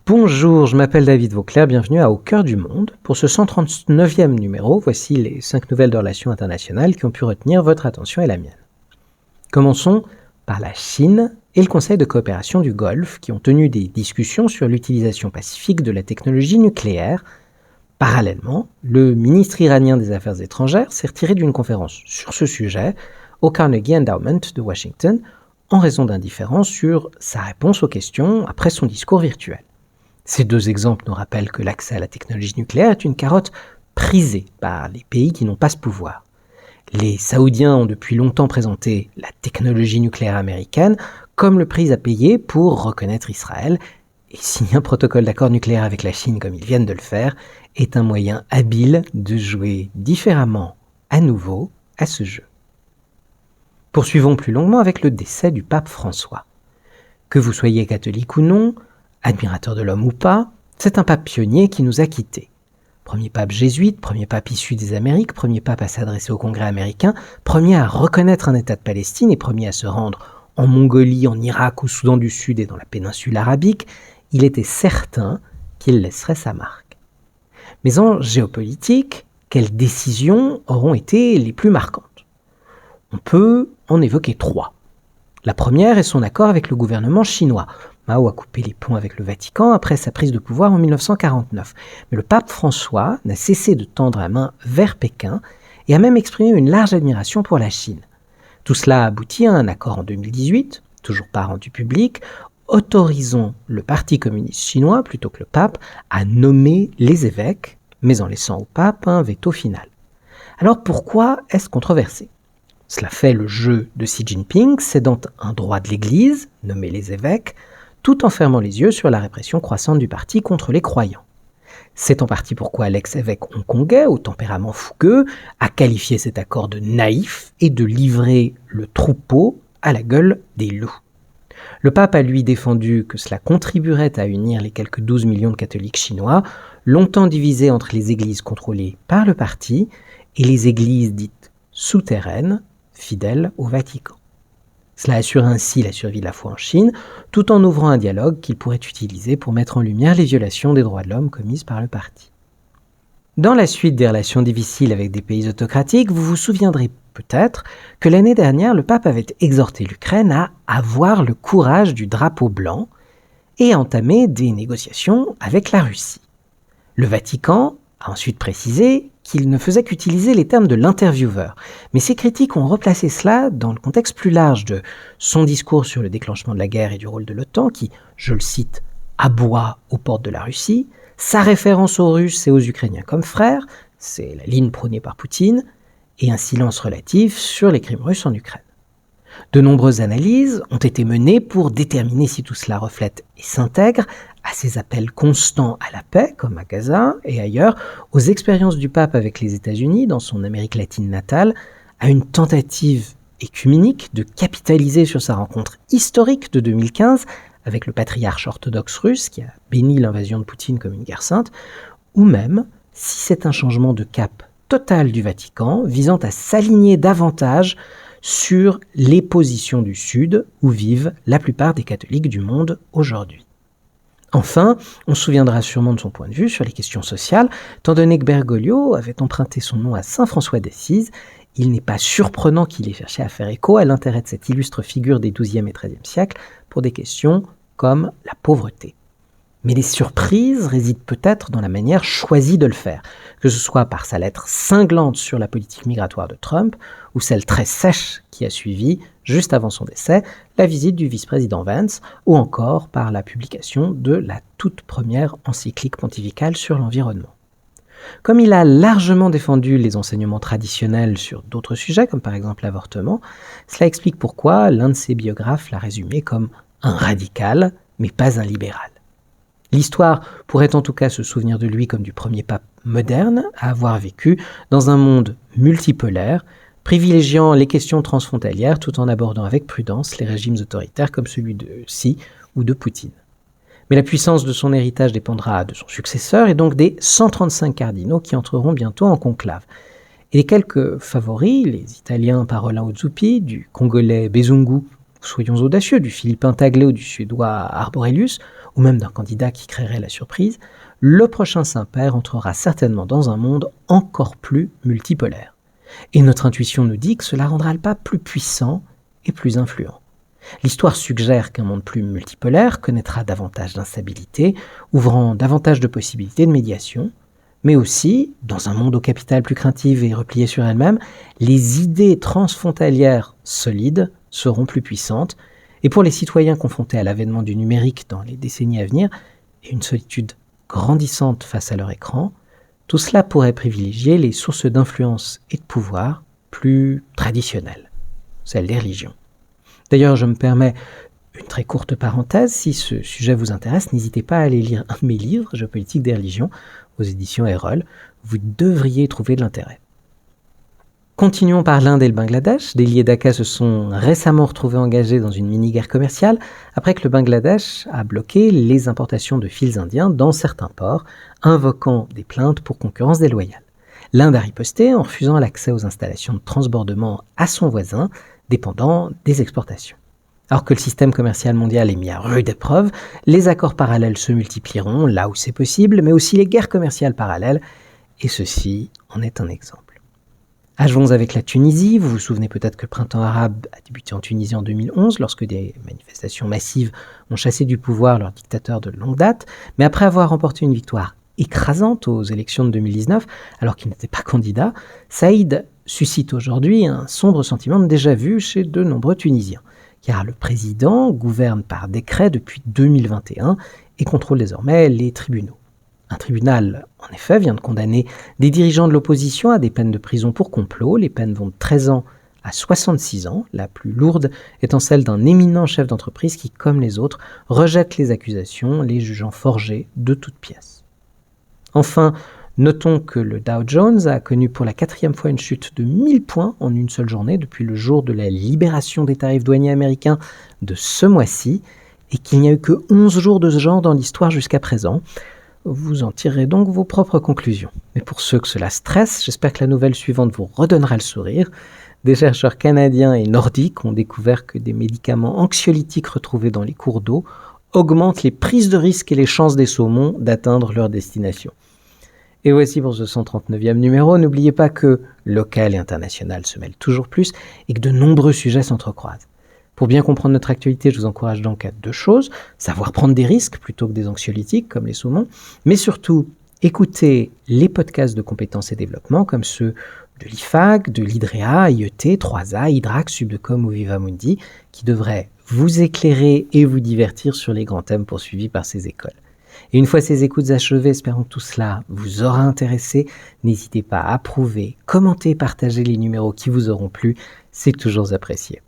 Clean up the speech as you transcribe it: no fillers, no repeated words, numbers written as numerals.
Bonjour, je m'appelle David Vauclair, bienvenue à Au cœur du monde. Pour ce 139e numéro, voici les 5 nouvelles de relations internationales qui ont pu retenir votre attention et la mienne. Commençons par la Chine et le Conseil de coopération du Golfe qui ont tenu des discussions sur l'utilisation pacifique de la technologie nucléaire. Parallèlement, le ministre iranien des Affaires étrangères s'est retiré d'une conférence sur ce sujet au Carnegie Endowment de Washington en raison d'indifférence sur sa réponse aux questions après son discours virtuel. Ces deux exemples nous rappellent que l'accès à la technologie nucléaire est une carotte prisée par les pays qui n'ont pas ce pouvoir. Les Saoudiens ont depuis longtemps présenté la technologie nucléaire américaine comme le prix à payer pour reconnaître Israël, et signer un protocole d'accord nucléaire avec la Chine comme ils viennent de le faire est un moyen habile de jouer différemment à nouveau à ce jeu. Poursuivons plus longuement avec le décès du pape François. Que vous soyez catholique ou non, admirateur de l'homme ou pas, c'est un pape pionnier qui nous a quittés. Premier pape jésuite, premier pape issu des Amériques, premier pape à s'adresser au Congrès américain, premier à reconnaître un État de Palestine et premier à se rendre en Mongolie, en Irak, au Soudan du Sud et dans la péninsule arabique, il était certain qu'il laisserait sa marque. Mais en géopolitique, quelles décisions auront été les plus marquantes ? On peut en évoquer 3. La première est son accord avec le gouvernement chinois. Mao a coupé les ponts avec le Vatican après sa prise de pouvoir en 1949. Mais le pape François n'a cessé de tendre la main vers Pékin et a même exprimé une large admiration pour la Chine. Tout cela a abouti à un accord en 2018, toujours pas rendu public, autorisant le Parti communiste chinois, plutôt que le pape, à nommer les évêques, mais en laissant au pape un veto final. Alors pourquoi est-ce controversé ? Cela fait le jeu de Xi Jinping, cédant un droit de l'Église, nommer les évêques, tout en fermant les yeux sur la répression croissante du parti contre les croyants. C'est en partie pourquoi l'ex-évêque hongkongais, au tempérament fougueux, a qualifié cet accord de naïf et de livrer le troupeau à la gueule des loups. Le pape a lui défendu que cela contribuerait à unir les quelques 12 millions de catholiques chinois, longtemps divisés entre les églises contrôlées par le parti et les églises dites souterraines, fidèles au Vatican. Cela assure ainsi la survie de la foi en Chine, tout en ouvrant un dialogue qu'il pourrait utiliser pour mettre en lumière les violations des droits de l'homme commises par le parti. Dans la suite des relations difficiles avec des pays autocratiques, vous vous souviendrez peut-être que l'année dernière, le pape avait exhorté l'Ukraine à avoir le courage du drapeau blanc et à entamer des négociations avec la Russie. Le Vatican a ensuite précisé qu'il ne faisait qu'utiliser les termes de l'intervieweur. Mais ces critiques ont replacé cela dans le contexte plus large de son discours sur le déclenchement de la guerre et du rôle de l'OTAN qui, je le cite, aboie aux portes de la Russie, sa référence aux Russes et aux Ukrainiens comme frères, c'est la ligne prônée par Poutine, et un silence relatif sur les crimes russes en Ukraine. De nombreuses analyses ont été menées pour déterminer si tout cela reflète et s'intègre à ses appels constants à la paix, comme à Gaza et ailleurs, aux expériences du pape avec les États-Unis dans son Amérique latine natale, à une tentative écuménique de capitaliser sur sa rencontre historique de 2015 avec le patriarche orthodoxe russe qui a béni l'invasion de Poutine comme une guerre sainte, ou même si c'est un changement de cap total du Vatican visant à s'aligner davantage sur les positions du Sud où vivent la plupart des catholiques du monde aujourd'hui. Enfin, on se souviendra sûrement de son point de vue sur les questions sociales, étant donné que Bergoglio avait emprunté son nom à saint François d'Assise, il n'est pas surprenant qu'il ait cherché à faire écho à l'intérêt de cette illustre figure des XIIe et XIIIe siècles pour des questions comme la pauvreté. Mais les surprises résident peut-être dans la manière choisie de le faire, que ce soit par sa lettre cinglante sur la politique migratoire de Trump, ou celle très sèche qui a suivi, juste avant son décès, la visite du vice-président Vance, ou encore par la publication de la toute première encyclique pontificale sur l'environnement. Comme il a largement défendu les enseignements traditionnels sur d'autres sujets, comme par exemple l'avortement, cela explique pourquoi l'un de ses biographes l'a résumé comme un radical, mais pas un libéral. L'histoire pourrait en tout cas se souvenir de lui comme du premier pape moderne à avoir vécu dans un monde multipolaire, privilégiant les questions transfrontalières tout en abordant avec prudence les régimes autoritaires comme celui de Xi ou de Poutine. Mais la puissance de son héritage dépendra de son successeur et donc des 135 cardinaux qui entreront bientôt en conclave. Et les quelques favoris, les Italiens Parolin Zuppi, du Congolais Bezungu soyons audacieux, du philippin Taglé ou du suédois Arborelius, ou même d'un candidat qui créerait la surprise, le prochain Saint-Père entrera certainement dans un monde encore plus multipolaire. Et notre intuition nous dit que cela rendra le pape plus puissant et plus influent. L'histoire suggère qu'un monde plus multipolaire connaîtra davantage d'instabilité, ouvrant davantage de possibilités de médiation, mais aussi, dans un monde aux capitales plus craintives et repliées sur elles-mêmes, les idées transfrontalières solides seront plus puissantes, et pour les citoyens confrontés à l'avènement du numérique dans les décennies à venir, et une solitude grandissante face à leur écran, tout cela pourrait privilégier les sources d'influence et de pouvoir plus traditionnelles, celles des religions. D'ailleurs, je me permets une très courte parenthèse. Si ce sujet vous intéresse, n'hésitez pas à aller lire un de mes livres, Géopolitique des religions, aux éditions Erol. Vous devriez trouver de l'intérêt. Continuons par l'Inde et le Bangladesh. Delhi et Dhaka se sont récemment retrouvés engagés dans une mini-guerre commerciale après que le Bangladesh a bloqué les importations de fils indiens dans certains ports, invoquant des plaintes pour concurrence déloyale. L'Inde a riposté en refusant l'accès aux installations de transbordement à son voisin, dépendant des exportations. Alors que le système commercial mondial est mis à rude épreuve, les accords parallèles se multiplieront là où c'est possible, mais aussi les guerres commerciales parallèles, et ceci en est un exemple. Achevons avec la Tunisie. Vous vous souvenez peut-être que le printemps arabe a débuté en Tunisie en 2011, lorsque des manifestations massives ont chassé du pouvoir leur dictateur de longue date, mais après avoir remporté une victoire écrasante aux élections de 2019, alors qu'il n'était pas candidat, Saïd suscite aujourd'hui un sombre sentiment de déjà-vu chez de nombreux Tunisiens, car le président gouverne par décret depuis 2021 et contrôle désormais les tribunaux. Un tribunal, en effet, vient de condamner des dirigeants de l'opposition à des peines de prison pour complot. Les peines vont de 13 ans à 66 ans, la plus lourde étant celle d'un éminent chef d'entreprise qui, comme les autres, rejette les accusations, les jugeant forgées de toutes pièces. Enfin, notons que le Dow Jones a connu pour la 4e fois une chute de 1000 points en une seule journée depuis le jour de la libération des tarifs douaniers américains de ce mois-ci, et qu'il n'y a eu que 11 jours de ce genre dans l'histoire jusqu'à présent. Vous en tirerez donc vos propres conclusions. Mais pour ceux que cela stresse, j'espère que la nouvelle suivante vous redonnera le sourire. Des chercheurs canadiens et nordiques ont découvert que des médicaments anxiolytiques retrouvés dans les cours d'eau augmentent les prises de risque et les chances des saumons d'atteindre leur destination. Et voici pour ce 139e numéro. N'oubliez pas que local et international se mêlent toujours plus et que de nombreux sujets s'entrecroisent. Pour bien comprendre notre actualité, je vous encourage donc à 2 choses. Savoir prendre des risques plutôt que des anxiolytiques comme les saumons, mais surtout écouter les podcasts de compétences et développement comme ceux de l'IFAC, de l'IDREA, IET, 3A, Hydrax, Subdecom ou Vivamundi, qui devraient vous éclairer et vous divertir sur les grands thèmes poursuivis par ces écoles. Et une fois ces écoutes achevées, espérons que tout cela vous aura intéressé. N'hésitez pas à approuver, commenter, partager les numéros qui vous auront plu, c'est toujours apprécié.